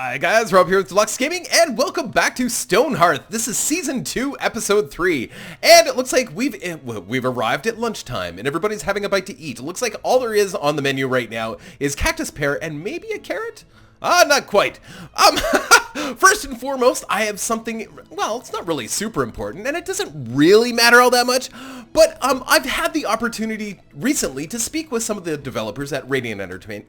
Hi guys, Rob here with Deluks Gaming, and welcome back to StoneHearth. This is Season 2, Episode 3, and it looks like we've arrived at lunchtime, and everybody's having a bite to eat. It looks like all there is on the menu right now is cactus pear and maybe a carrot? Not quite. First and foremost, I have something, well, it's not really super important, and it doesn't really matter all that much, but I've had the opportunity recently to speak with some of the developers at Rayya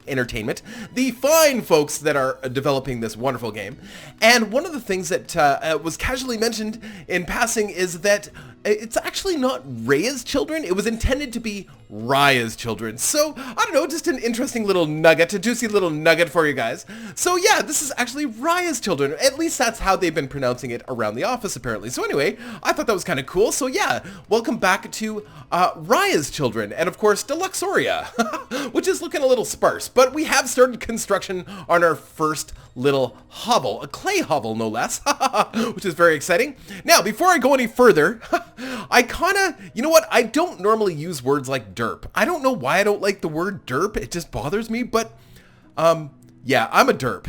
Entertainment, the fine folks that are developing this wonderful game, and one of the things that was casually mentioned in passing is that it's actually not Rayya's children. It was intended to be Rayya's children. So, I don't know, just an interesting little nugget, a juicy little nugget for you guys. So yeah, this is actually Rayya's children. At least that's how they've been pronouncing it around the office, apparently. So anyway, I thought that was kind of cool. So yeah, welcome back to Rayya's children. And of course, Deluxoria, which is looking a little sparse. But we have started construction on our first little hovel, a clay hovel no less, which is very exciting. Now, before I go any further, I kinda, you know what, I don't normally use words like derp. I don't know why I don't like the word derp, it just bothers me, but, yeah, I'm a derp.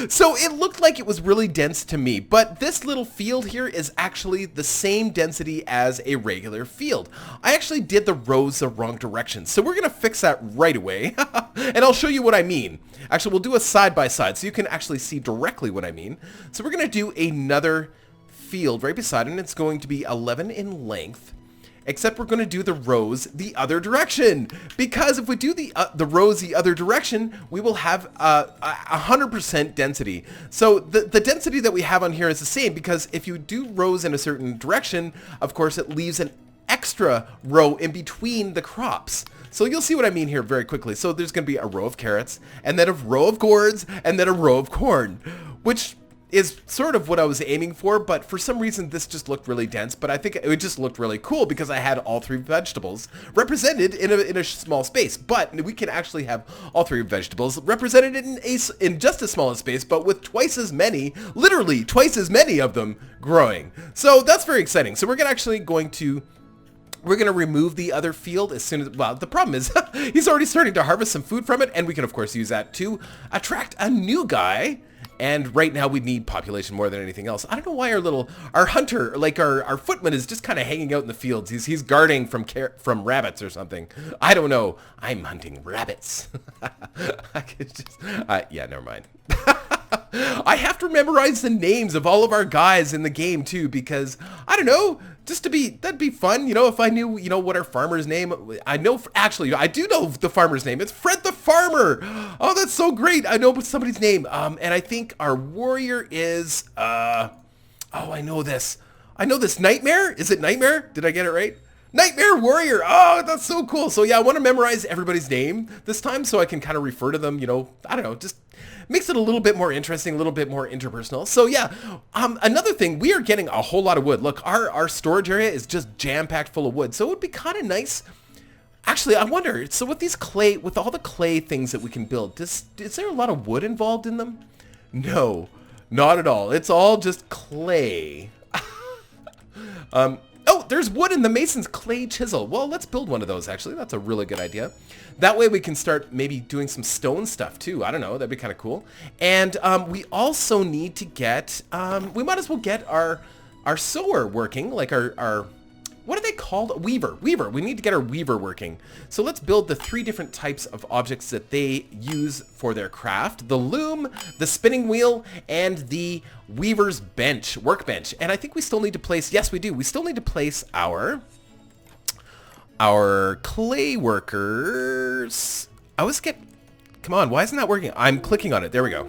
So it looked like it was really dense to me, but this little field here is actually the same density as a regular field. I actually did the rows the wrong direction, so we're gonna fix that right away, and I'll show you what I mean. Actually, we'll do a side-by-side so you can actually see directly what I mean. So we're gonna do another field right beside it, and it's going to be 11 in length, except we're going to do the rows the other direction, because if we do the rows the other direction, we will have 100% density. So the density that we have on here is the same, because if you do rows in a certain direction, of course it leaves an extra row in between the crops. So you'll see what I mean here very quickly. So there's going to be a row of carrots, and then a row of gourds, and then a row of corn, which is sort of what I was aiming for, but for some reason this just looked really dense, but I think it just looked really cool because I had all three vegetables represented in a small space. But we can actually have all three vegetables represented in just as small a space, but with twice as many, literally twice as many of them growing. So that's very exciting. So we're going to remove the other field as soon as, well, the problem is he's already starting to harvest some food from it, and we can of course use that to attract a new guy. And right now we need population more than anything else. I don't know why our hunter, like our footman, is just kind of hanging out in the fields. He's guarding from rabbits or something. I don't know. I'm hunting rabbits. I could just, yeah, never mind. I have to memorize the names of all of our guys in the game too, because I don't know, that'd be fun, you know, if I knew, you know, what our farmer's name. Actually, I do know the farmer's name. It's Fred the Farmer. Oh, that's so great. I know somebody's name. And I think our warrior is, oh, I know this. Nightmare. Is it Nightmare? Did I get it right? Nightmare Warrior. Oh, that's so cool. So yeah, I want to memorize everybody's name this time so I can kind of refer to them, you know, I don't know, just makes it a little bit more interesting, a little bit more interpersonal. So yeah, another thing, we are getting a whole lot of wood. Look, our storage area is just jam-packed full of wood. So it would be kind of nice. Actually, I wonder, so with all the clay things that we can build, is there a lot of wood involved in them? No, not at all. It's all just clay. Oh, there's wood in the mason's clay chisel. Well, let's build one of those, actually. That's a really good idea. That way we can start maybe doing some stone stuff, too. I don't know. That'd be kind of cool. And we also need to get, we might as well get our sewer working, like our what are they called? Weaver. We need to get our weaver working. So let's build the 3 different types of objects that they use for their craft. The loom, the spinning wheel, and the weaver's workbench. And I think we still need to place, yes we do, we still need to place our clay workers. Come on, why isn't that working? I'm clicking on it. There we go.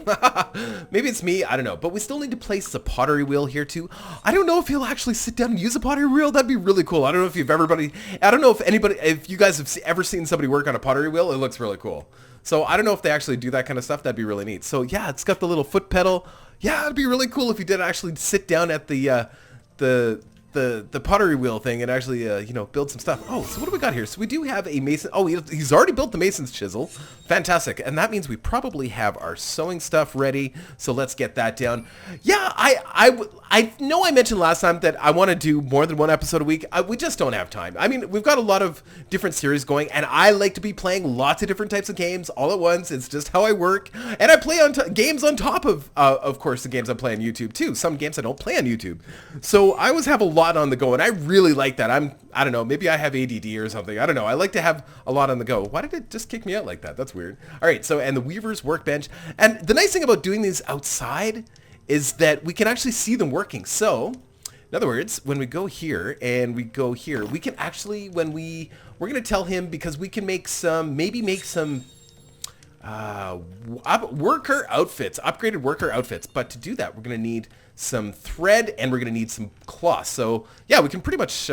Maybe it's me. I don't know. But we still need to place the pottery wheel here too. I don't know if he'll actually sit down and use a pottery wheel. That'd be really cool. I don't know if if you guys have ever seen somebody work on a pottery wheel. It looks really cool. So I don't know if they actually do that kind of stuff. That'd be really neat. So yeah, it's got the little foot pedal. Yeah, it'd be really cool if you did actually sit down at the the pottery wheel thing and actually, you know, build some stuff. Oh, so what do we got here? So we do have a mason. Oh, he's already built the mason's chisel. Fantastic. And that means we probably have our sewing stuff ready. So let's get that down. Yeah, I know I mentioned last time that I want to do more than one episode a week. We just don't have time. I mean, we've got a lot of different series going, and I like to be playing lots of different types of games all at once. It's just how I work. And I play on games on top of course, the games I play on YouTube too. Some games I don't play on YouTube. So I always have a lot on the go, and I really like that. I don't know, maybe I have ADD or something. I don't know. I like to have a lot on the go. Why did it just kick me out like that? That's weird. All right, so, and the Weaver's Workbench. And the nice thing about doing these outside is that we can actually see them working. So, in other words, when we go here and we go here, we can actually, we're going to tell him, because we can maybe make some worker outfits, upgraded worker outfits. But to do that, we're going to need some thread and we're going to need some cloth. So yeah, we can pretty much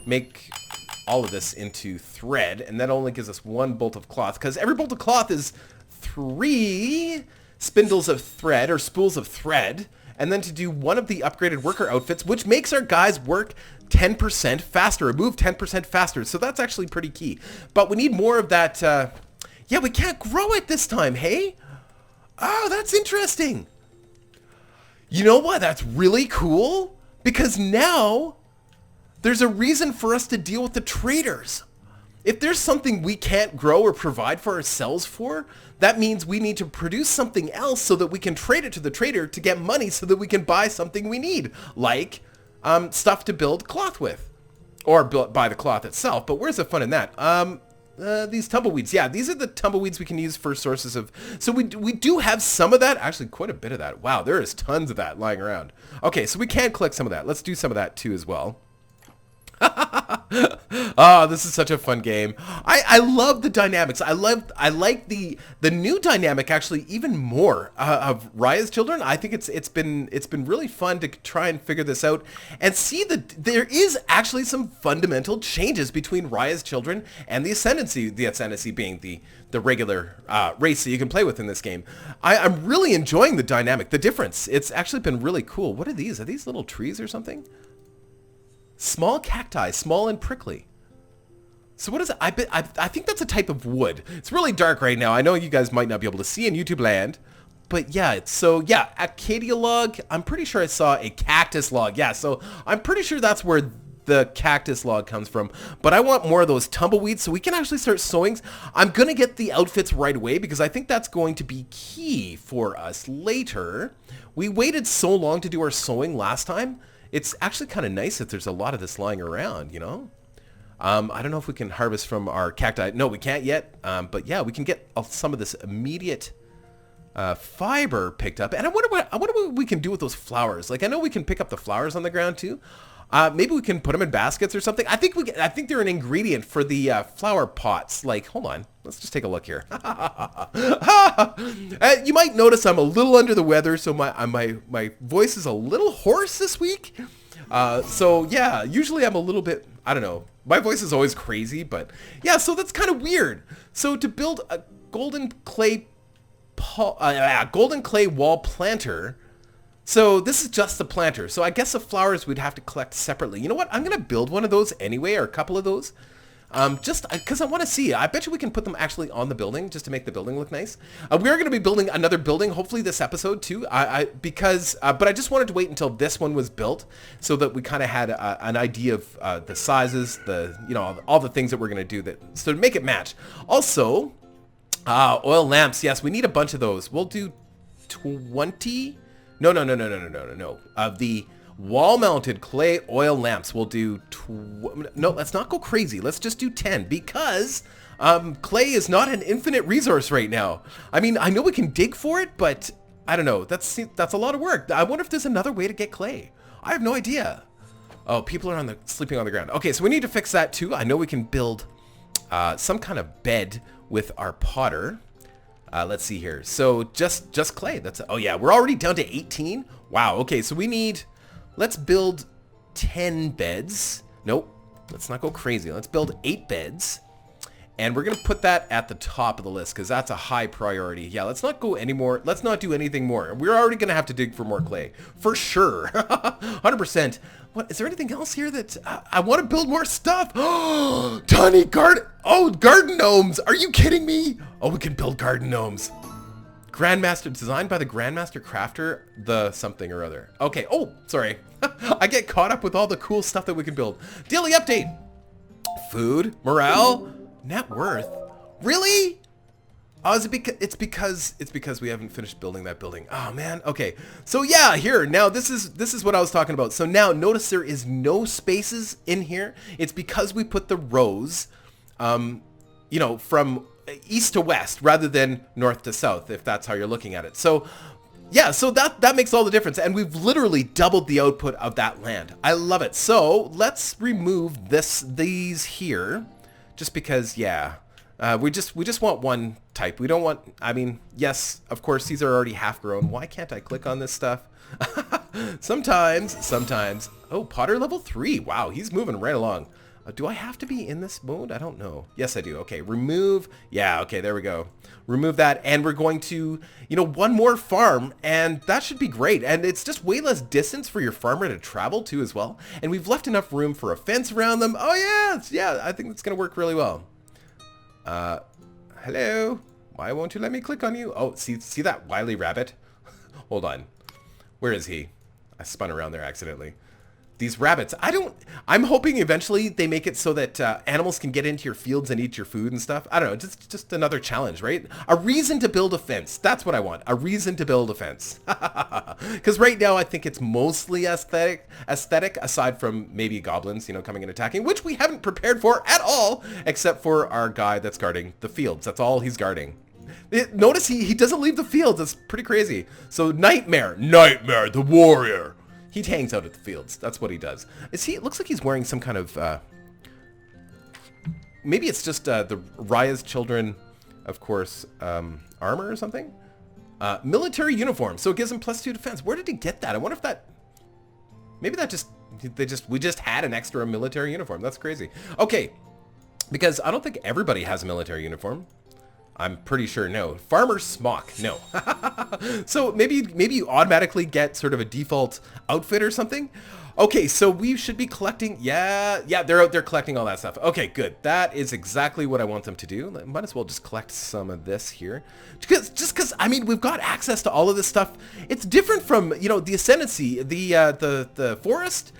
make all of this into thread, and that only gives us one bolt of cloth, because every bolt of cloth is 3 spindles of thread or spools of thread. And then to do one of the upgraded worker outfits, which makes our guys work 10% faster, or move 10% faster. So that's actually pretty key. But we need more of that. Yeah, we can't grow it this time, hey? Oh, that's interesting. You know what? That's really cool, because now there's a reason for us to deal with the traders. If there's something we can't grow or provide for ourselves for, that means we need to produce something else so that we can trade it to the trader to get money so that we can buy something we need, like stuff to build cloth with, or buy the cloth itself. But where's the fun in that? These tumbleweeds. Yeah, these are the tumbleweeds we can use for sources of... So we do have some of that. Actually, quite a bit of that. Wow, there is tons of that lying around. Okay, so we can collect some of that. Let's do some of that too as well. Oh, this is such a fun game. I love the dynamics. I like the new dynamic actually even more of Rayya's Children. I think it's been really fun to try and figure this out and see that there is actually some fundamental changes between Rayya's Children and the Ascendancy. The Ascendancy being the regular race that you can play with in this game. I'm really enjoying the dynamic, the difference. It's actually been really cool. What are these? Are these little trees or something? Small cacti, small and prickly. So what is it? I think that's a type of wood. It's really dark right now. I know you guys might not be able to see in YouTube land, but yeah. So yeah, acacia log. I'm pretty sure I saw a cactus log. Yeah, so I'm pretty sure that's where the cactus log comes from. But I want more of those tumbleweeds so we can actually start sowing. I'm gonna get the outfits right away because I think that's going to be key for us later. We waited so long to do our sowing last time. It's actually kind of nice that there's a lot of this lying around, you know? I don't know if we can harvest from our cacti. No, we can't yet. But yeah, we can get some of this immediate fiber picked up. And I wonder what we can do with those flowers. Like, I know we can pick up the flowers on the ground too. Maybe we can put them in baskets or something. I think they're an ingredient for the flower pots. Like, hold on. Let's just take a look here. You might notice I'm a little under the weather, so my voice is a little hoarse this week. So yeah, usually I'm a little bit, I don't know. My voice is always crazy, but yeah, so that's kind of weird. So to build a golden clay wall planter, so this is just the planter. So I guess the flowers we'd have to collect separately. You know what? I'm going to build one of those anyway, or a couple of those. Just because I want to see. I bet you we can put them actually on the building just to make the building look nice. We are going to be building another building, hopefully this episode too. But I just wanted to wait until this one was built so that we kind of had an idea of the sizes, all the things that we're going to do so to make it match. Also, oil lamps. Yes, we need a bunch of those. We'll do 20. No. Of the wall-mounted clay oil lamps, we'll do... No, let's not go crazy. Let's just do 10 because clay is not an infinite resource right now. I mean, I know we can dig for it, but I don't know. That's a lot of work. I wonder if there's another way to get clay. I have no idea. Oh, people are sleeping on the ground. Okay, so we need to fix that too. I know we can build some kind of bed with our potter. Let's see here. So just clay. Oh yeah, we're already down to 18. Wow. Okay, so we need... Let's build 10 beds. Nope. Let's not go crazy. Let's build 8 beds. And we're going to put that at the top of the list because that's a high priority. Yeah, let's not go anymore. Let's not do anything more. We're already going to have to dig for more clay. For sure. 100%. What, is there anything else here that... I want to build more stuff. Tiny garden... Oh, garden gnomes. Are you kidding me? Oh, we can build garden gnomes. Grandmaster, designed by the Grandmaster Crafter, the something or other. Okay. Oh, sorry. I get caught up with all the cool stuff that we can build. Daily update. Food. Morale. Net worth? Really? Oh, is it because it's because we haven't finished building that building. Oh man. Okay. So yeah, here. Now this is what I was talking about. So now notice there is no spaces in here. It's because we put the rows you know, from east to west rather than north to south, if that's how you're looking at it. So yeah, so that makes all the difference, and we've literally doubled the output of that land. I love it. So let's remove these here. Just because, yeah, we just want one type. We don't want, I mean, yes, of course, these are already half grown. Why can't I click on this stuff? Sometimes. Oh, Potter level 3. Wow, he's moving right along. Do I have to be in this mode? I don't know. Yes, I do. Okay, remove. Yeah, okay, there we go. Remove that, and we're going to, you know, one more farm, and that should be great. And it's just way less distance for your farmer to travel to as well. And we've left enough room for a fence around them. Oh yeah, yeah, I think it's gonna work really well. Hello? Why won't you let me click on you? Oh, see that wily rabbit? Hold on. Where is he? I spun around there accidentally. These rabbits, I'm hoping eventually they make it so that animals can get into your fields and eat your food and stuff. I don't know, just another challenge, right? A reason to build a fence. That's what I want. A reason to build a fence. Because right now I think it's mostly aesthetic, aside from maybe goblins, you know, coming and attacking, which we haven't prepared for at all, except for our guy that's guarding the fields. That's all he's guarding. Notice he doesn't leave the fields. It's pretty crazy. So Nightmare the warrior. He hangs out at the fields. That's what he does. It looks like he's wearing some kind of, maybe it's just the Rayya's children, of course, armor or something? Military uniform. So it gives him +2 defense. Where did he get that? I wonder if that, maybe that we just had an extra military uniform. That's crazy. Okay, because I don't think everybody has a military uniform. I'm pretty sure no. Farmer smock, no. So maybe you automatically get sort of a default outfit or something. Okay, so we should be collecting. Yeah, they're out there collecting all that stuff. Okay, good. That is exactly what I want them to do. Might as well just collect some of this here. Just because, I mean, we've got access to all of this stuff. It's different from, you know, the Ascendancy, the forest.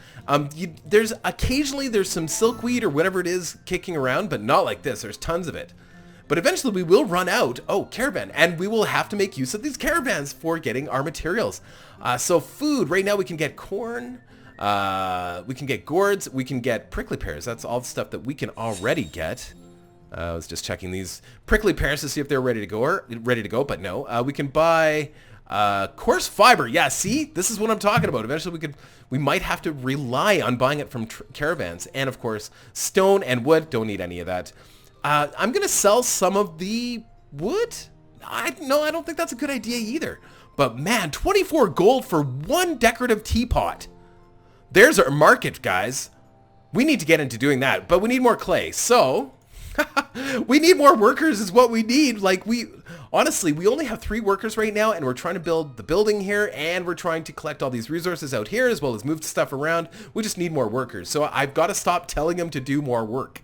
There's occasionally some silkweed or whatever it is kicking around, but not like this. There's tons of it. But eventually we will run out. Oh, caravan. And we will have to make use of these caravans for getting our materials. So food, right now we can get corn. We can get gourds. We can get prickly pears. That's all the stuff that we can already get. I was just checking these prickly pears to see if they're ready to go, but no. We can buy coarse fiber. Yeah, see? This is what I'm talking about. Eventually we might have to rely on buying it from caravans. And of course, stone and wood. Don't need any of that. I'm going to sell some of the wood. I don't think that's a good idea either. But man, 24 gold for one decorative teapot. There's our market, guys. We need to get into doing that, but we need more clay. So we need more workers is what we need. Like honestly, we only have 3 workers right now, and we're trying to build the building here, and we're trying to collect all these resources out here, as well as move stuff around. We just need more workers. So I've got to stop telling them to do more work.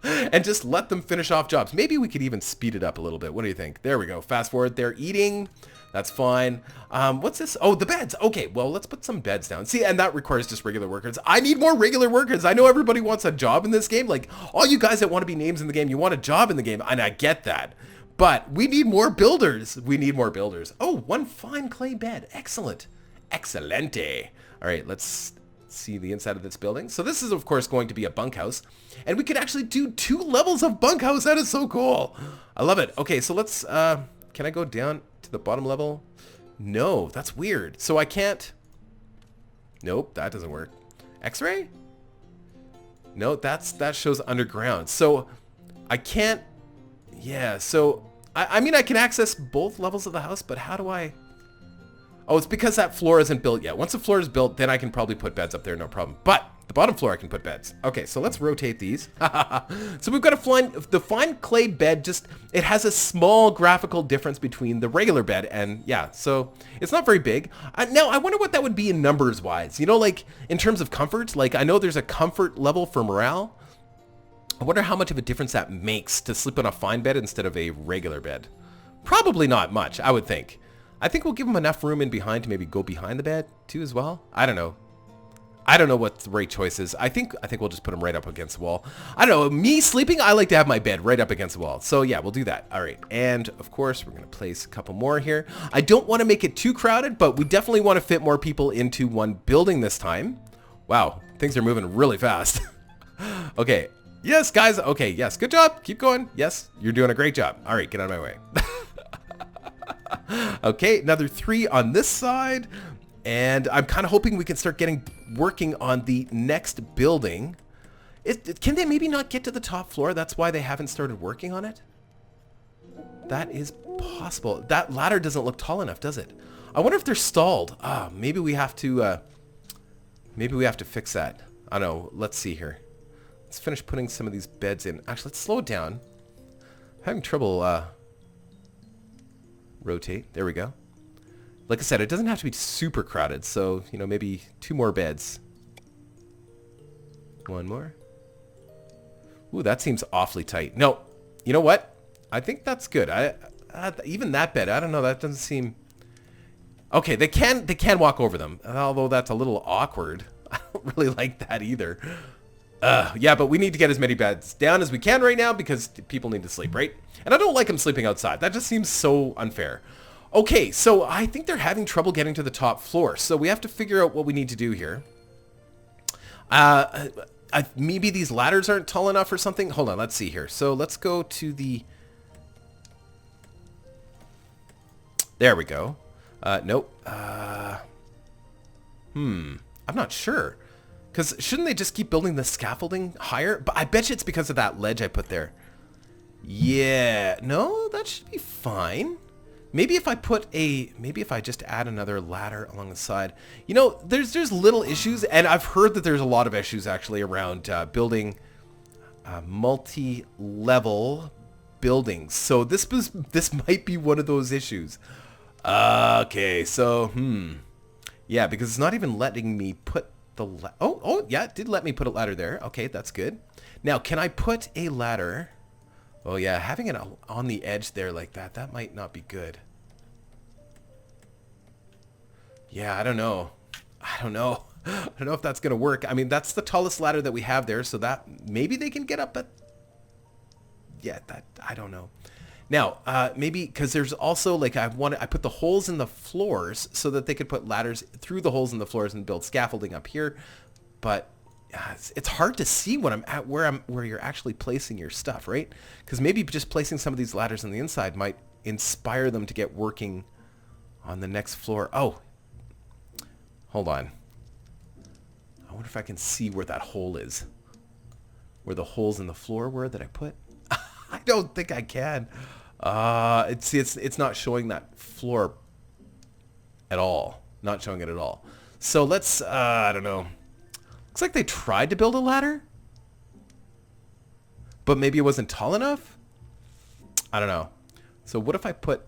And just let them finish off jobs. Maybe we could even speed it up a little bit. What do you think? There we go. Fast forward. They're eating. That's fine. What's this? Oh, the beds. Okay, well, let's put some beds down. See, and that requires just regular workers. I need more regular workers. I know everybody wants a job in this game. Like, all you guys that want to be names in the game, you want a job in the game, and I get that. But we need more builders. We need more builders. Oh, one fine clay bed. Excellent. Excelente. All right, let's see the inside of this building. So this is, of course, going to be a bunkhouse. And we could actually do 2 levels of bunkhouse. That is so cool. I love it. Okay, so let's... can I go down to the bottom level? No, that's weird. So I can't... Nope, that doesn't work. X-ray? No, that shows underground. So I can't... Yeah, so... I mean, I can access both levels of the house, but how do I... Oh, it's because that floor isn't built yet. Once the floor is built, then I can probably put beds up there, no problem. But the bottom floor I can put beds. Okay, so let's rotate these. So we've got the fine clay bed, just, it has a small graphical difference between the regular bed, and yeah, so it's not very big. Now, I wonder what that would be in numbers-wise. You know, like, in terms of comfort, like, I know there's a comfort level for morale. I wonder how much of a difference that makes to sleep on a fine bed instead of a regular bed. Probably not much, I would think. I think we'll give them enough room in behind to maybe go behind the bed, too, as well. I don't know. I don't know what the right choice is. I think we'll just put them right up against the wall. I don't know. Me sleeping, I like to have my bed right up against the wall. So yeah, we'll do that. All right. And of course, we're going to place a couple more here. I don't want to make it too crowded, but we definitely want to fit more people into one building this time. Wow. Things are moving really fast. Okay. Yes, guys. Okay. Yes. Good job. Keep going. Yes. You're doing a great job. All right. Get out of my way. Okay. Another 3 on this side. And I'm kind of hoping we can start working on the next building. Can they maybe not get to the top floor? That's why they haven't started working on it? That is possible. That ladder doesn't look tall enough, does it? I wonder if they're stalled. Maybe we have to fix that. I don't know. Let's see here. Let's finish putting some of these beds in. Actually, let's slow it down. I'm having trouble rotate. There we go. Like I said, it doesn't have to be super crowded, so, you know, maybe 2 more beds. 1 more. Ooh, that seems awfully tight. No, you know what? I think that's good. Even that bed, I don't know, that doesn't seem... Okay, they can walk over them, although that's a little awkward. I don't really like that either. Yeah, but we need to get as many beds down as we can right now because people need to sleep, right? And I don't like them sleeping outside. That just seems so unfair. Okay, so I think they're having trouble getting to the top floor, so we have to figure out what we need to do here. Maybe these ladders aren't tall enough or something. Hold on, let's see here. So let's go to the... There we go. Nope. I'm not sure. Because shouldn't they just keep building the scaffolding higher? But I bet you it's because of that ledge I put there. Yeah, no, that should be fine. Maybe if I just add another ladder along the side. You know, there's little issues, and I've heard that there's a lot of issues actually around building multi-level buildings. So this might be one of those issues. Okay, so yeah, because it's not even letting me put the oh yeah, it did let me put a ladder there. Okay, that's good. Now, can I put a ladder? Oh yeah, having it on the edge there like that might not be good. Yeah, I don't know. I don't know if that's going to work. I mean, that's the tallest ladder that we have there, so that maybe they can get up at... Yeah, I don't know. Now, maybe because there's also like I put the holes in the floors so that they could put ladders through the holes in the floors and build scaffolding up here, but it's hard to see when I'm at where you're actually placing your stuff, right? Because maybe just placing some of these ladders on the inside might inspire them to get working on the next floor. Oh, hold on. I wonder if I can see where that hole is. Where the holes in the floor were that I put. I don't think I can. It's not showing that floor at all. Not showing it at all. So let's, I don't know. Looks like they tried to build a ladder, but maybe it wasn't tall enough. I don't know. So what if I put,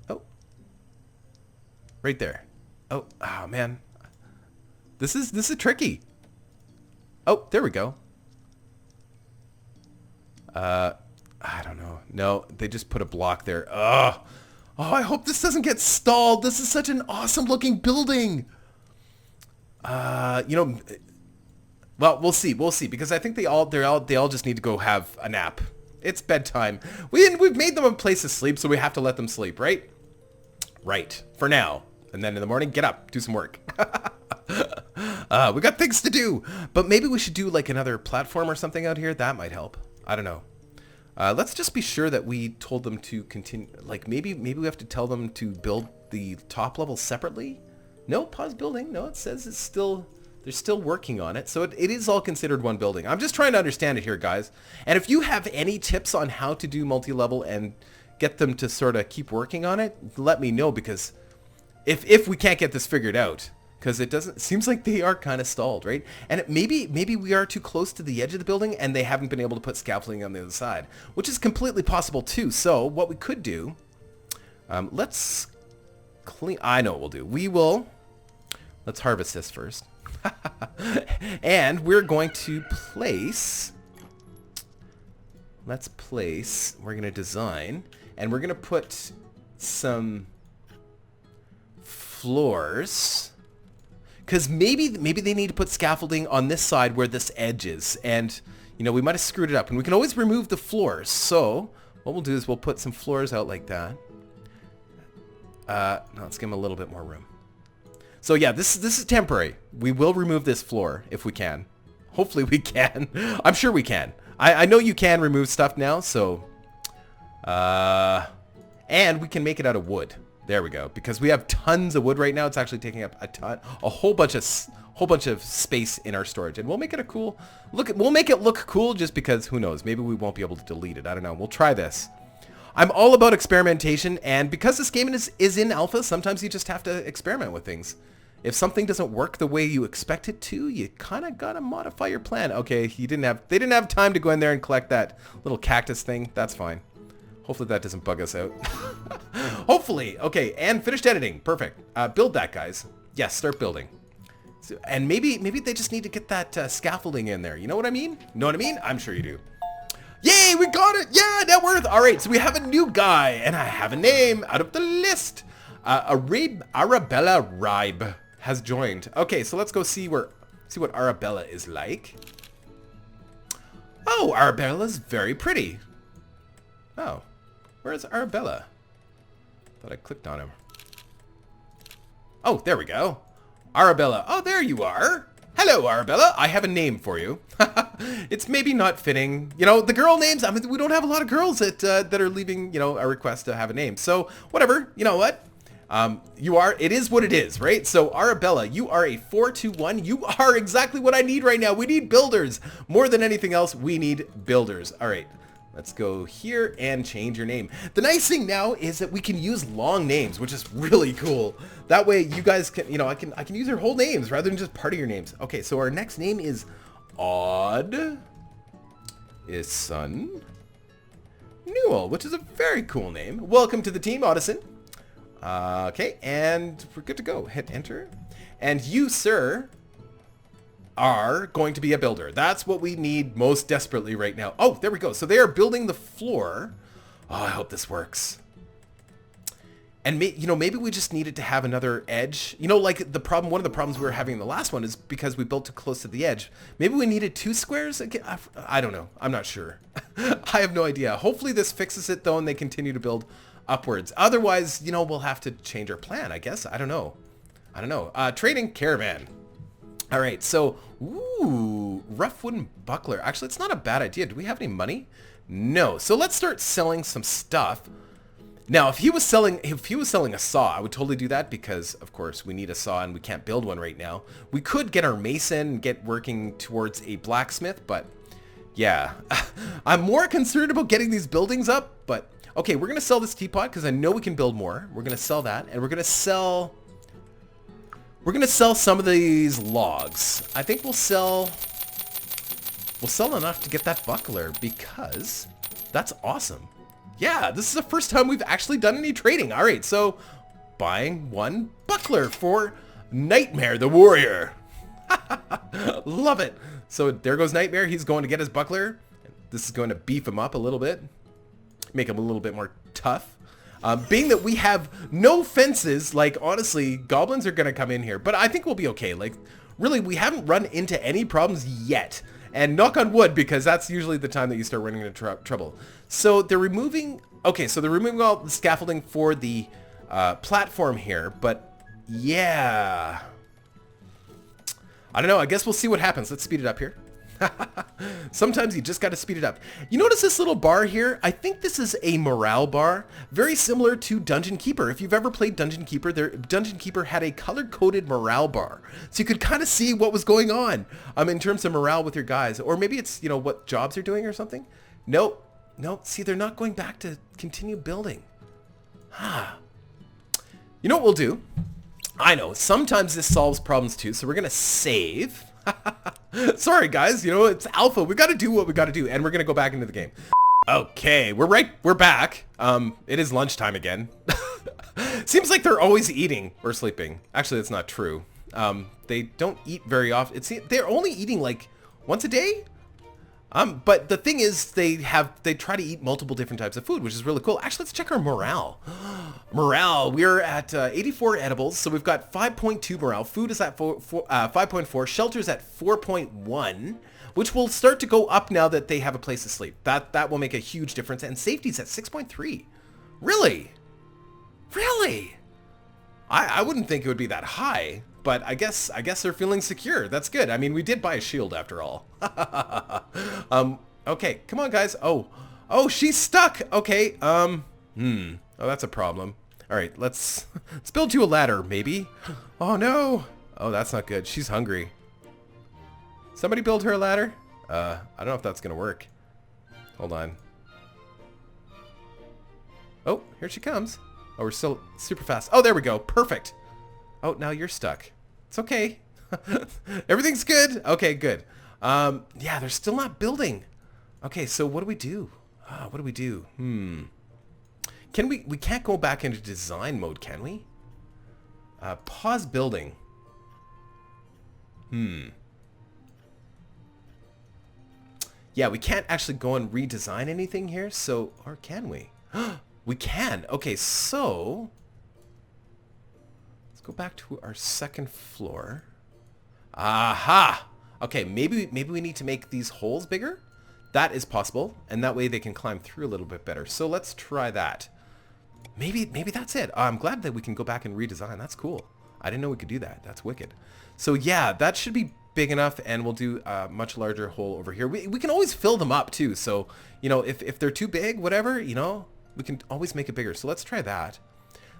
oh, right there. Oh man, this is tricky. Oh, there we go. I don't know. No, they just put a block there. Oh, I hope this doesn't get stalled. This is such an awesome looking building. You know, well, we'll see because I think they all just need to go have a nap. It's bedtime. We've made them a place to sleep, so we have to let them sleep, right? Right. For now. And then in the morning, get up, do some work. We got things to do. But maybe we should do like another platform or something out here. That might help. I don't know. Let's just be sure that we told them to continue. Like maybe we have to tell them to build the top level separately. No, pause building. No, it says it's still, they're still working on it. So it is all considered one building. I'm just trying to understand it here, guys. And if you have any tips on how to do multi-level and get them to sort of keep working on it, let me know, because if we can't get this figured out, because it doesn't, seems like they are kind of stalled, right? And maybe we are too close to the edge of the building and they haven't been able to put scaffolding on the other side, which is completely possible too. So what we could do, let's clean, I know what we'll do. Let's harvest this first. And we're going to place, we're going to design, and we're going to put some floors, because maybe they need to put scaffolding on this side where this edge is, and you know, we might have screwed it up, and we can always remove the floors. So what we'll do is we'll put some floors out like that. No, let's give them a little bit more room. So yeah, this is temporary. We will remove this floor if we can. Hopefully we can. I'm sure we can. I know you can remove stuff now, so and we can make it out of wood. There we go. Because we have tons of wood right now. It's actually taking up a whole bunch of space in our storage, and we'll make it a cool look. We'll make it look cool just because, who knows, maybe we won't be able to delete it. I don't know. We'll try this. I'm all about experimentation, and because this game is in alpha, sometimes you just have to experiment with things. If something doesn't work the way you expect it to, you kind of gotta modify your plan. Okay, they didn't have time to go in there and collect that little cactus thing. That's fine. Hopefully that doesn't bug us out. Hopefully. Okay, and finished editing. Perfect. Build that, guys. Yes, start building. So, and maybe they just need to get that scaffolding in there. You know what I mean? Know what I mean? I'm sure you do. Yay, we got it! Yeah, net worth! Alright, so we have a new guy, and I have a name out of the list. Arabella Ribe has joined. Okay, so let's go see what Arabella is like. Oh, Arabella's very pretty. Oh, where's Arabella? Thought I clicked on him. Oh, there we go. Arabella. Oh, there you are. Hello, Arabella. I have a name for you. It's maybe not fitting. You know, the girl names, I mean, we don't have a lot of girls that are leaving, you know, a request to have a name. So, whatever. You know what? It is what it is, right? So, Arabella, you are a 421. You are exactly what I need right now. We need builders. More than anything else, we need builders. All right. Let's go here and change your name. The nice thing now is that we can use long names, which is really cool. That way you guys can, you know, I can use your whole names rather than just part of your names. Okay, so our next name is Odd is Son Newell, which is a very cool name. Welcome to the team, Oddison. Okay, and we're good to go. Hit enter. And you, sir, are going to be a builder. That's what we need most desperately right now. Oh, there we go. So they are building the floor. Oh, I hope this works. And you know, maybe we just needed to have another edge. You know, like one of the problems we were having in the last one is because we built too close to the edge. Maybe we needed 2 squares. I don't know. I'm not sure. I have no idea. Hopefully this fixes it though, and they continue to build upwards. Otherwise, you know, we'll have to change our plan, I guess. I don't know. Trading caravan. All right, so, ooh, rough wooden buckler. Actually, it's not a bad idea. Do we have any money? No. So let's start selling some stuff. Now, if he was selling a saw, I would totally do that because, of course, we need a saw and we can't build one right now. We could get our mason and get working towards a blacksmith, but yeah, I'm more concerned about getting these buildings up. But okay, we're gonna sell this teapot because I know we can build more. We're gonna sell that, and we're gonna sell some of these logs. I think we'll sell enough to get that buckler because that's awesome. Yeah, this is the first time we've actually done any trading. All right, so buying 1 buckler for Nightmare the Warrior. Love it. So there goes Nightmare. He's going to get his buckler. This is going to beef him up a little bit, make him a little bit more tough. Being that we have no fences, like, honestly, goblins are going to come in here. But I think we'll be okay. Like, really, we haven't run into any problems yet. And knock on wood, because that's usually the time that you start running into trouble. So they're removing... Okay, so they're removing all the scaffolding for the platform here. But, yeah... I don't know. I guess we'll see what happens. Let's speed it up here. Sometimes you just got to speed it up. You notice this little bar here? I think this is a morale bar, very similar to Dungeon Keeper. If you've ever played Dungeon Keeper, Dungeon Keeper had a color-coded morale bar, so you could kind of see what was going on in terms of morale with your guys, or maybe it's, you know, what jobs they're doing or something. Nope. See, they're not going back to continue building. You know what we'll do? I know, sometimes this solves problems too, so we're gonna save. Sorry guys, you know, it's alpha. We gotta do what we gotta do, and we're gonna go back into the game. Okay, we're back. It is lunchtime again. Seems like they're always eating or sleeping. Actually, that's not true. They don't eat very often. They're only eating like once a day. But the thing is, they try to eat multiple different types of food, which is really cool. Actually, let's check our morale. Morale, we're at 84 edibles, so we've got 5.2 morale. Food is at 5.4. Shelter's at 4.1, which will start to go up now that they have a place to sleep. That will make a huge difference. And safety's at 6.3. Really? Really? I wouldn't think it would be that high. But I guess they're feeling secure. That's good. I mean, we did buy a shield after all. Okay, come on, guys. Oh, she's stuck. Okay. Oh, that's a problem. All right, let's build you a ladder, maybe. Oh no. Oh, that's not good. She's hungry. Somebody build her a ladder. I don't know if that's gonna work. Hold on. Oh, here she comes. Oh, we're still super fast. Oh, there we go. Perfect. Oh, now you're stuck. It's okay. Everything's good. Okay, good. Yeah, they're still not building. Okay, so what do we do? What do we do? Can we can't go back into design mode, can we? Pause building. Yeah, we can't actually go and redesign anything here, so, or can we? We can. Okay, so go back to our second floor. Aha! Okay, maybe we need to make these holes bigger. That is possible, and that way they can climb through a little bit better. So let's try that. Maybe that's it. I'm glad that we can go back and redesign. That's cool. I didn't know we could do that. That's wicked. So yeah, that should be big enough, and we'll do a much larger hole over here. We can always fill them up too. So, you know, if they're too big, whatever, you know, we can always make it bigger. So let's try that.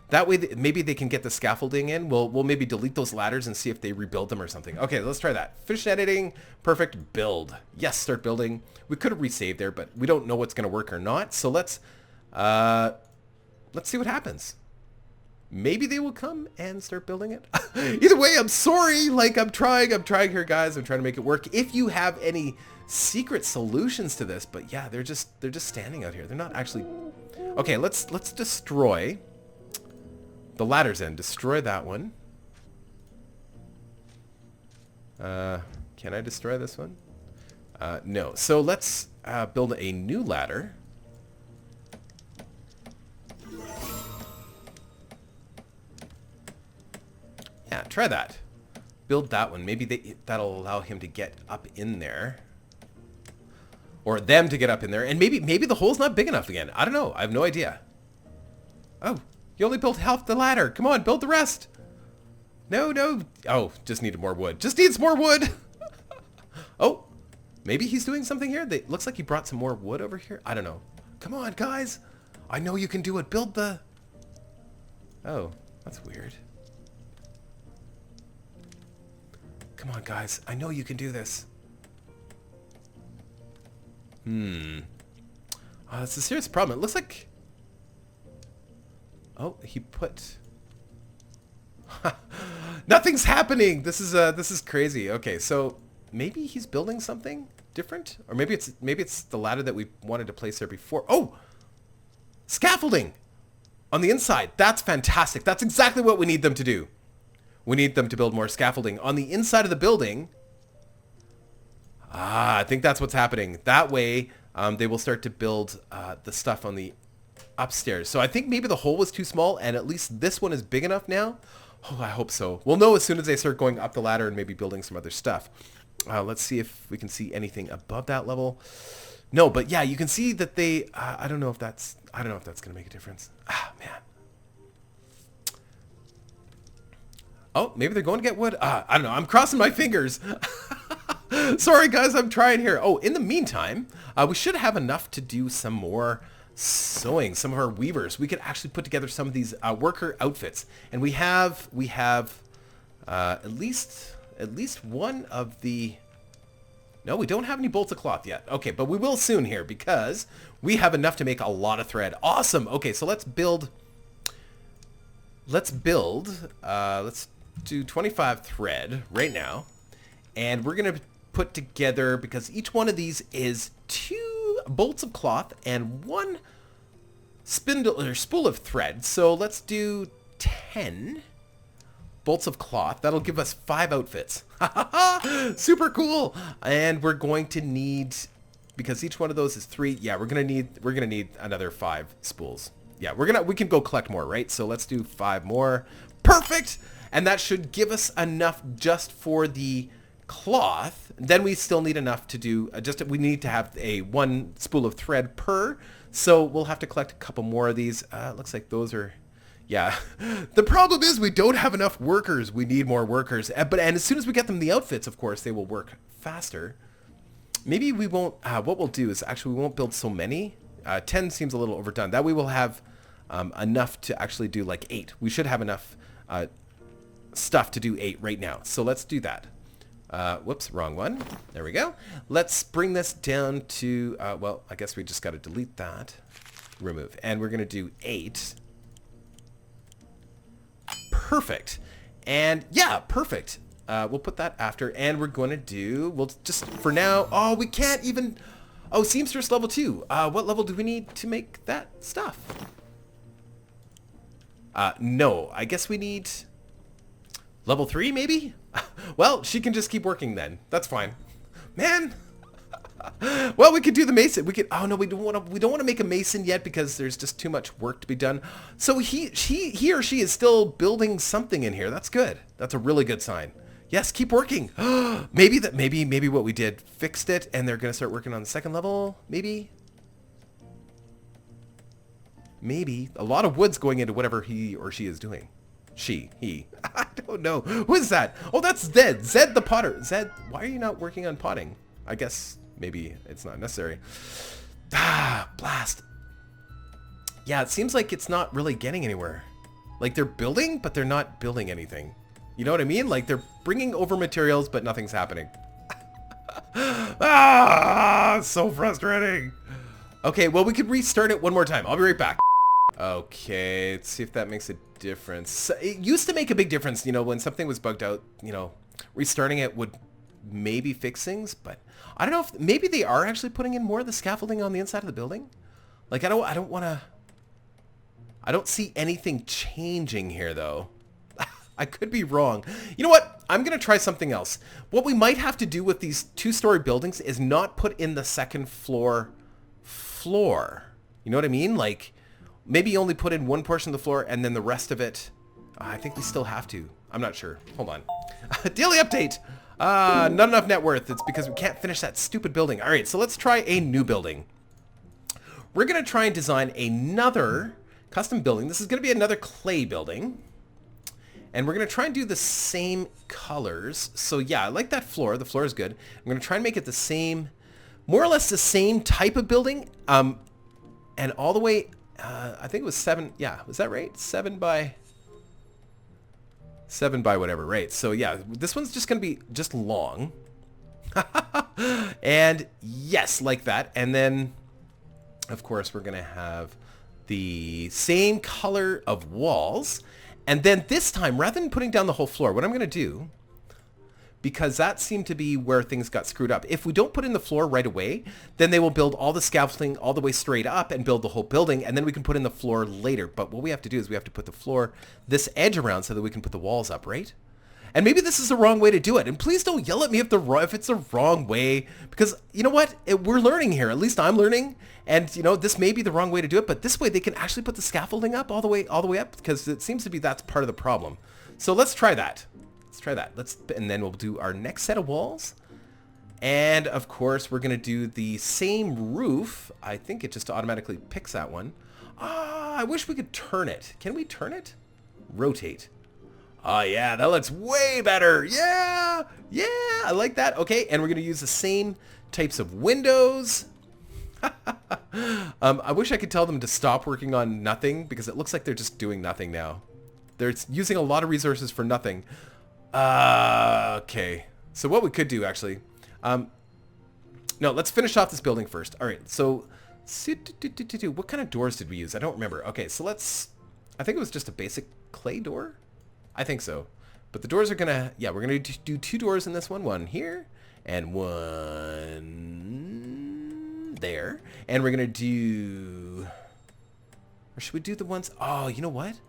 That way, maybe they can get the scaffolding in. We'll maybe delete those ladders and see if they rebuild them or something. Okay, let's try that. Finish editing. Perfect. Build. Yes, start building. We could have resaved there, but we don't know what's going to work or not. So let's see what happens. Maybe they will come and start building it. Either way, I'm sorry. Like, I'm trying here, guys. I'm trying to make it work. If you have any secret solutions to this, but yeah, they're just standing out here. They're not actually. Okay, let's destroy the ladder's end. Destroy that one. Can I destroy this one? No. So let's build a new ladder. Yeah, try that. Build that one. Maybe that'll allow him to get up in there. Or them to get up in there. And maybe the hole's not big enough again. I don't know. I have no idea. Oh. You only built half the ladder. Come on, build the rest. No. Oh, just needed more wood. Just needs more wood. Oh, maybe he's doing something here. Looks like he brought some more wood over here. I don't know. Come on, guys. I know you can do it. Build the... Oh, that's weird. Come on, guys. I know you can do this. Oh, that's a serious problem. It looks like... Oh, he put... Nothing's happening! This is crazy. Okay, so maybe he's building something different? Or maybe it's the ladder that we wanted to place there before. Oh! Scaffolding! On the inside. That's fantastic. That's exactly what we need them to do. We need them to build more scaffolding. On the inside of the building... I think that's what's happening. That way, they will start to build the stuff on the upstairs. So I think maybe the hole was too small, and at least this one is big enough now. Oh, I hope so. We'll know as soon as they start going up the ladder and maybe building some other stuff. Let's see if we can see anything above that level. No, but yeah, you can see that they... I don't know if that's going to make a difference. Man. Oh, maybe they're going to get wood. I don't know. I'm crossing my fingers. Sorry, guys. I'm trying here. Oh, in the meantime, we should have enough to do some more sewing. Some of our weavers. We could actually put together some of these worker outfits. And we have at least one of the... No, we don't have any bolts of cloth yet. Okay, but we will soon here because we have enough to make a lot of thread. Awesome. Okay, so let's build... let's build, let's do 25 thread right now. And we're going to put together, because each one of these is 2 bolts of cloth and 1 spindle or spool of thread. So let's do 10 bolts of cloth. That'll give us 5 outfits. Super cool. And we're going to need, because each one of those is 3. Yeah, we're gonna need another 5 spools. Yeah, we can go collect more, right? So let's do 5 more. Perfect. And that should give us enough just for the cloth. Then we still need enough to do we need to have a 1 spool of thread per. So we'll have to collect a couple more of these. Looks like those are, yeah. The problem is we don't have enough workers. We need more workers. And as soon as we get them the outfits, of course, they will work faster. Maybe we won't, what we'll do is actually we won't build so many. 10 seems a little overdone. That way we'll have enough to actually do like 8. We should have enough stuff to do 8 right now. So let's do that. Whoops, wrong one. There we go. Let's bring this down to, well, I guess we just got to delete that. Remove. And we're going to do 8. Perfect. And yeah, perfect. We'll put that after, and we're going to do, we'll just, for now, oh, we can't even, oh, seamstress level 2. What level do we need to make that stuff? No, I guess we need level 3 maybe? Well, she can just keep working then. That's fine. Man. Well, we could do the mason. We could, oh no, we don't want to make a mason yet because there's just too much work to be done. So he or she is still building something in here. That's good. That's a really good sign. Yes, keep working. maybe what we did fixed it and they're going to start working on the 2nd level. Maybe a lot of wood's going into whatever he or she is doing. He. I don't know. Who is that? Oh, that's Zed. Zed the potter. Zed, why are you not working on potting? I guess maybe it's not necessary. Blast. Yeah, it seems like it's not really getting anywhere. Like they're building, but they're not building anything. You know what I mean? Like they're bringing over materials, but nothing's happening. So frustrating. Okay, well, we could restart it one more time. I'll be right back. Okay, let's see if that makes a difference. It used to make a big difference, you know, when something was bugged out, you know, restarting it would maybe fix things, but I don't know if maybe they are actually putting in more of the scaffolding on the inside of the building. Like I don't see anything changing here though. I could be wrong. You know what? I'm going to try something else. What we might have to do with these 2-story buildings is not put in the 2nd floor. You know what I mean? Like maybe only put in one portion of the floor and then the rest of it. I think we still have to. I'm not sure. Hold on. Daily update. Not enough net worth. It's because we can't finish that stupid building. All right, so let's try a new building. We're going to try and design another custom building. This is going to be another clay building. And we're going to try and do the same colors. So yeah, I like that floor. The floor is good. I'm going to try and make it the same, more or less the same type of building. And all the way, I think it was 7. Yeah, was that right? 7 by whatever, right? So yeah, this one's just going to be just long. And yes, like that. And then, of course, we're going to have the same color of walls. And then this time, rather than putting down the whole floor, what I'm going to do, because that seemed to be where things got screwed up. If we don't put in the floor right away, then they will build all the scaffolding all the way straight up and build the whole building, and then we can put in the floor later. But what we have to do is we have to put the floor, this edge around so that we can put the walls up, right? And maybe this is the wrong way to do it. And please don't yell at me if it's the wrong way, because you know what? We're learning here. At least I'm learning. And you know, this may be the wrong way to do it, but this way they can actually put the scaffolding up all the way up, because it seems to be that's part of the problem. So let's try that. Let's try that. And then we'll do our next set of walls. And of course, we're going to do the same roof. I think it just automatically picks that one. I wish we could turn it. Can we turn it? Rotate. Oh yeah, that looks way better. Yeah, I like that. Okay, and we're going to use the same types of windows. I wish I could tell them to stop working on nothing, because it looks like they're just doing nothing now. They're using a lot of resources for nothing. Okay, so what we could do actually, no, let's finish off this building first. All right, so what kind of doors did we use? I don't remember. Okay, so I think it was just a basic clay door? I think so. But the doors are gonna, yeah, we're gonna do 2 doors in this one. One here and one there. And we're gonna do, or should we do the ones, oh, you know what?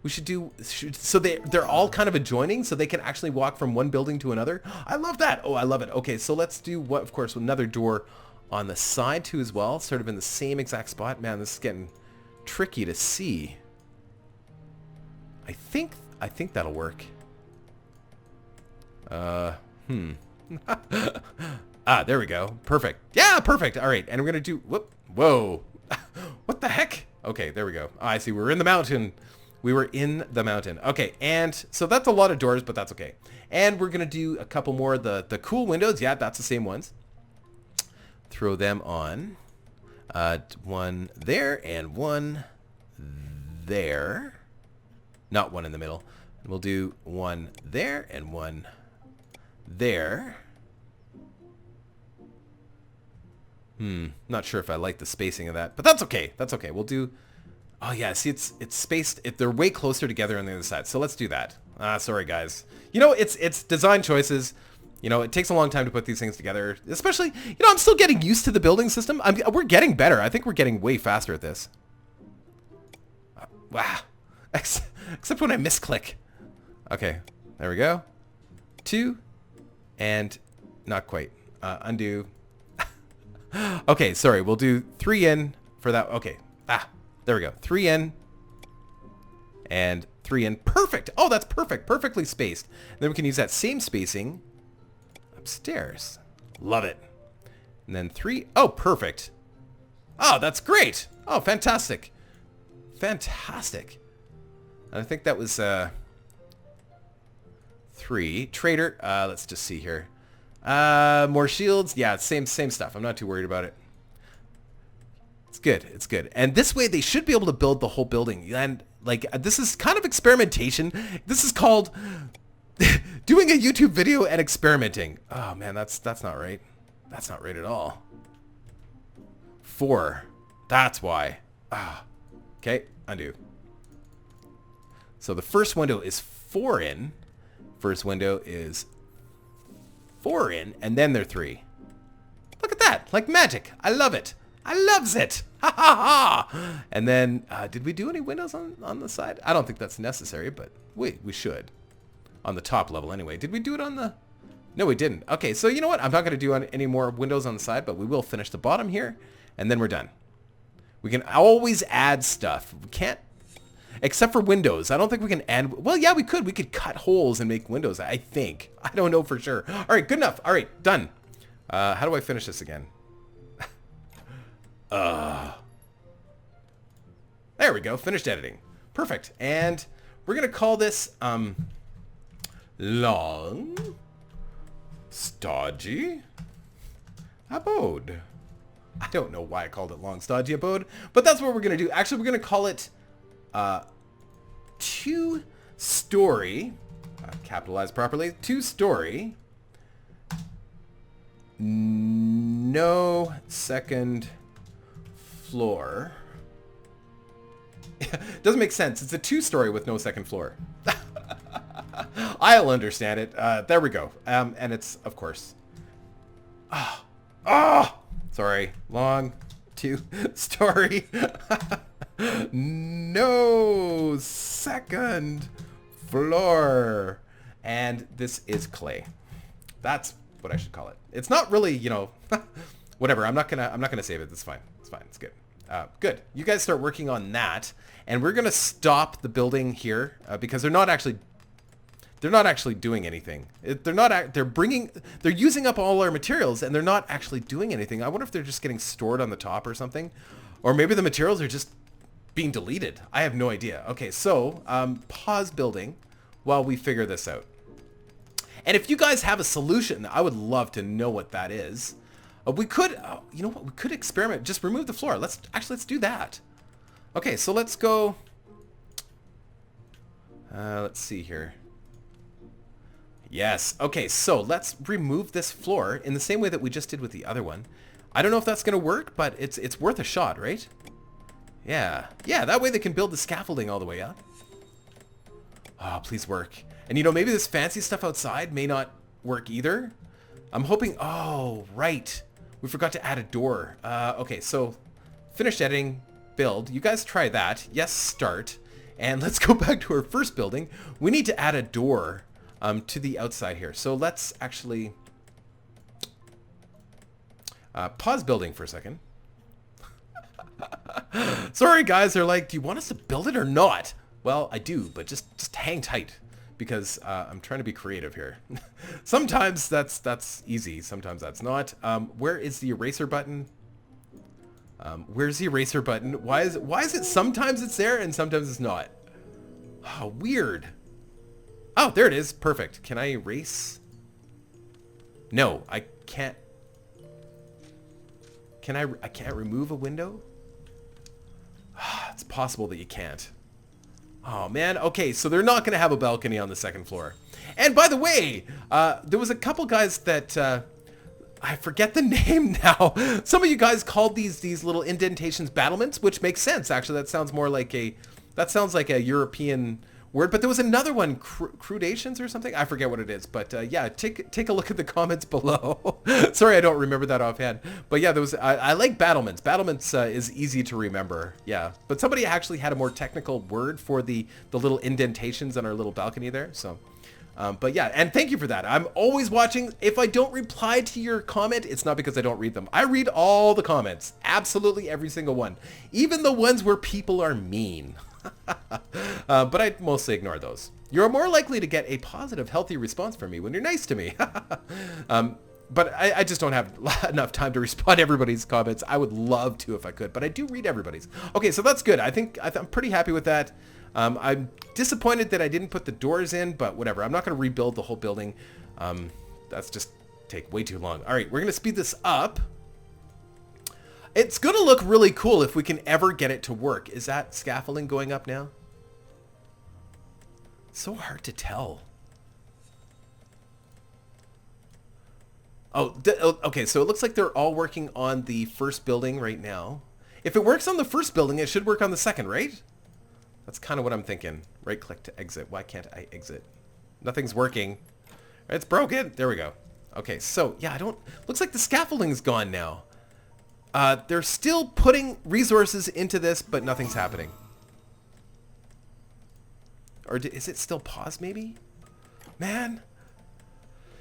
We should do, so they're all kind of adjoining so they can actually walk from one building to another. I love that. Oh, I love it. Okay, so let's do what, of course, another door on the side too as well, sort of in the same exact spot. Man, this is getting tricky to see. I think that'll work. Ah, there we go. Perfect. Yeah, perfect. All right, and we're gonna do, whoa. What the heck? Okay, there we go. Oh, I see, we're in the mountain. We were in the mountain. Okay, and so that's a lot of doors, but that's okay. And we're gonna do a couple more of the cool windows. Yeah, that's the same ones. Throw them on. One there and one there. Not one in the middle. We'll do one there and one there. Not sure if I like the spacing of that, but that's okay. That's okay. We'll do, oh yeah, see it's spaced, they're way closer together on the other side. So let's do that. Sorry guys. You know, it's design choices. You know, it takes a long time to put these things together, especially, you know, I'm still getting used to the building system. We're getting better. I think we're getting way faster at this. Wow. Except when I misclick. Okay, there we go. 2, and not quite. Undo. Okay, sorry, we'll do 3 in for that. Okay, there we go. 3 in, and 3 in. Perfect. Oh, that's perfect. Perfectly spaced. And then we can use that same spacing upstairs. Love it. And then 3. Oh, perfect. Oh, that's great. Oh, fantastic. Fantastic. And I think that was 3. Trader. Let's just see here. More shields. Yeah, same stuff. I'm not too worried about it. It's good. It's good. And this way they should be able to build the whole building. And like, this is kind of experimentation. This is called doing a YouTube video and experimenting. Oh man, that's not right. That's not right at all. 4. That's why. Okay, undo. So the first window is 4 in. First window is 4 in, and then they're 3. Look at that, like magic. I love it. I loves it. Ha ha ha. And then, did we do any windows on the side? I don't think that's necessary, but we should. On the top level anyway. Did we do it on the... No, we didn't. Okay, so you know what? I'm not going to do any more windows on the side, but we will finish the bottom here, and then we're done. We can always add stuff. We can't... Except for windows. I don't think we can add... Well, yeah, we could. We could cut holes and make windows, I think. I don't know for sure. All right, good enough. All right, done. How do I finish this again? There we go. Finished editing. Perfect. And we're going to call this Long Stodgy Abode. I don't know why I called it Long Stodgy Abode, but that's what we're going to do. Actually, we're going to call it 2-story, capitalized properly, 2-story, no second floor. Doesn't make sense. It's a 2-story with no second floor. I'll understand it. There we go. And it's, of course, sorry, long 2-story. No second floor. And this is clay. That's what I should call it. It's not really, you know, whatever. I'm not gonna save it. That's fine. It's fine. It's good. Good. You guys start working on that, and we're gonna stop the building here because they're not actually doing anything. They're using up all our materials, and they're not actually doing anything. I wonder if they're just getting stored on the top or something, or maybe the materials are just being deleted. I have no idea. Okay, so pause building while we figure this out. And if you guys have a solution, I would love to know what that is. We could, you know what? We could experiment. Just remove the floor. Let's do that. Okay, so let's go. Let's see here. Yes. Okay, so let's remove this floor in the same way that we just did with the other one. I don't know if that's going to work, but it's worth a shot, right? Yeah. Yeah, that way they can build the scaffolding all the way up. Oh, please work. And you know, maybe this fancy stuff outside may not work either. I'm hoping, oh, right. We forgot to add a door. Okay, so finish editing, build. You guys try that. Yes, start. And let's go back to our first building. We need to add a door to the outside here. So let's actually pause building for a second. Sorry, guys. They're like, do you want us to build it or not? Well, I do, but just hang tight because I'm trying to be creative here. Sometimes that's easy. Sometimes that's not. Where is the eraser button? Where's the eraser button? Why is it sometimes it's there and sometimes it's not? Oh, weird. Oh, there it is. Perfect. Can I erase? No, I can't. I can't remove a window? It's possible that you can't. Oh, man. Okay, so they're not going to have a balcony on the second floor. And by the way, there was a couple guys that... I forget the name now. Some of you guys called these little indentations battlements, which makes sense. Actually, that sounds like a European word. But there was another one, crudations or something. I forget what it is. But yeah, take a look at the comments below. Sorry, I don't remember that offhand. But yeah, there was. I like battlements. Battlements is easy to remember. Yeah, but somebody actually had a more technical word for the little indentations on our little balcony there. So. But yeah, and thank you for that. I'm always watching. If I don't reply to your comment, it's not because I don't read them. I read all the comments. Absolutely every single one. Even the ones where people are mean. But I mostly ignore those. You're more likely to get a positive, healthy response from me when you're nice to me. But I just don't have enough time to respond to everybody's comments. I would love to if I could, but I do read everybody's. Okay, so that's good. I'm pretty happy with that. I'm disappointed that I didn't put the doors in, but whatever. I'm not going to rebuild the whole building. That's just take way too long. All right, we're going to speed this up. It's going to look really cool if we can ever get it to work. Is that scaffolding going up now? So hard to tell. Oh, okay, so it looks like they're all working on the first building right now. If it works on the first building, it should work on the second, right? That's kind of what I'm thinking. Right click to exit. Why can't I exit? Nothing's working. It's broken. There we go. Okay, so yeah, looks like the scaffolding's gone now. They're still putting resources into this, but nothing's happening. Or is it still paused maybe? Man.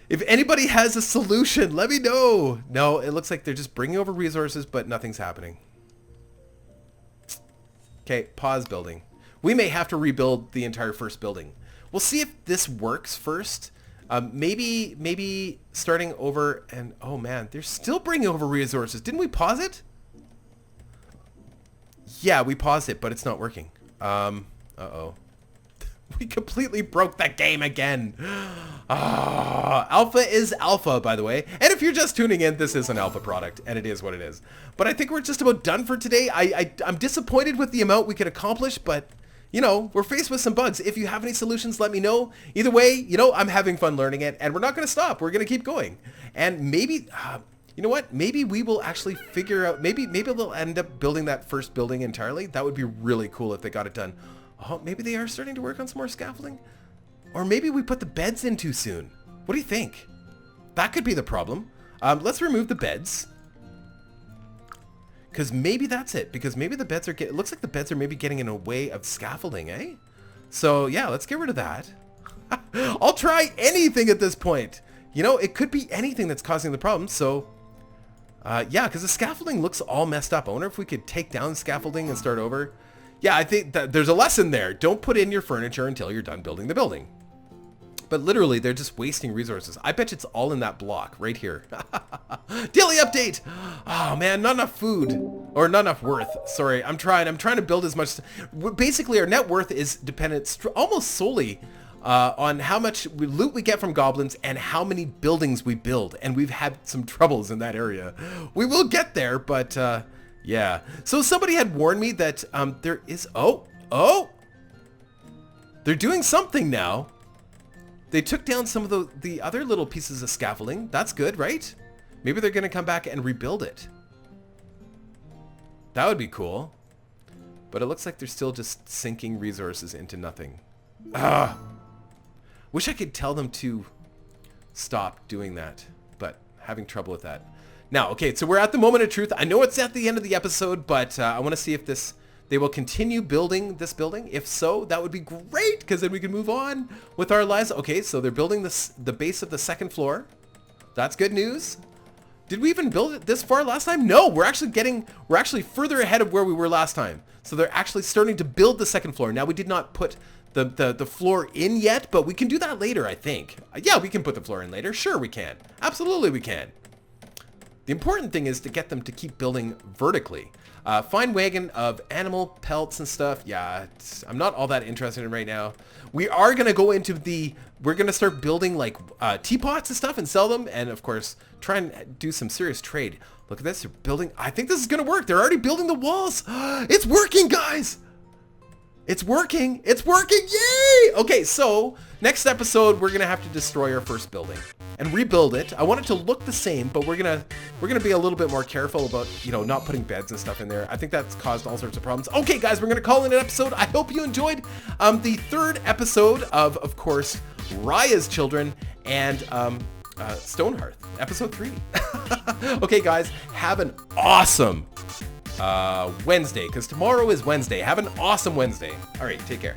If anybody has a solution, let me know. No, it looks like they're just bringing over resources, but nothing's happening. Okay, pause building. We may have to rebuild the entire first building. We'll see if this works first. Maybe starting over and... Oh, man. They're still bringing over resources. Didn't we pause it? Yeah, we paused it, but it's not working. Uh-oh. We completely broke that game again. Alpha is alpha, by the way. And if you're just tuning in, this is an alpha product, and it is what it is. But I think we're just about done for today. I'm disappointed with the amount we could accomplish, but... You know, we're faced with some bugs. If you have any solutions, let me know. Either way, you know, I'm having fun learning it, and we're not going to stop. We're going to keep going. And maybe, you know what? Maybe we will actually figure out, maybe they'll end up building that first building entirely. That would be really cool if they got it done. Oh, maybe they are starting to work on some more scaffolding. Or maybe we put the beds in too soon. What do you think? That could be the problem. Let's remove the beds. Because maybe that's it. Because maybe the beds are it looks like the beds are maybe getting in a way of scaffolding, eh? So yeah, let's get rid of that. I'll try anything at this point. You know, it could be anything that's causing the problem. So yeah, because the scaffolding looks all messed up. I wonder if we could take down scaffolding and start over. Yeah, I think that there's a lesson there. Don't put in your furniture until you're done building the building. But literally, they're just wasting resources. I bet you it's all in that block right here. Daily update. Oh man, not enough food or not enough worth. Sorry, I'm trying to build as much. Basically, our net worth is dependent almost solely on how much loot we get from goblins and how many buildings we build. And we've had some troubles in that area. We will get there, but yeah. So somebody had warned me that there is. Oh, they're doing something now. They took down some of the other little pieces of scaffolding. That's good, right? Maybe they're going to come back and rebuild it. That would be cool. But it looks like they're still just sinking resources into nothing. Wish I could tell them to stop doing that, but having trouble with that. Now, okay, so we're at the moment of truth. I know it's at the end of the episode, but I want to see if they will continue building this building. If so, that would be great, because then we can move on with our lives. Okay, so they're building the base of the second floor. That's good news. Did we even build it this far last time? No, we're actually further ahead of where we were last time. So they're actually starting to build the second floor. Now, we did not put the floor in yet, but we can do that later, I think. Yeah, we can put the floor in later. Sure, we can. Absolutely, we can. The important thing is to get them to keep building vertically. Fine wagon of animal pelts and stuff. Yeah, I'm not all that interested in right now. We are going to go into we're going to start building like teapots and stuff and sell them. And of course, try and do some serious trade. Look at this. They're building. I think this is going to work. They're already building the walls. It's working, guys. It's working. It's working. Yay! Okay, so next episode, we're going to have to destroy our first building and rebuild it. I want it to look the same, but we're going to be a little bit more careful about, not putting beds and stuff in there. I think that's caused all sorts of problems. Okay, guys, we're going to call it an episode. I hope you enjoyed the third episode of course, Rayya's Children and StoneHearth, episode 3. Okay, guys, have an awesome Wednesday, because tomorrow is Wednesday. Have an awesome Wednesday. All right, take care.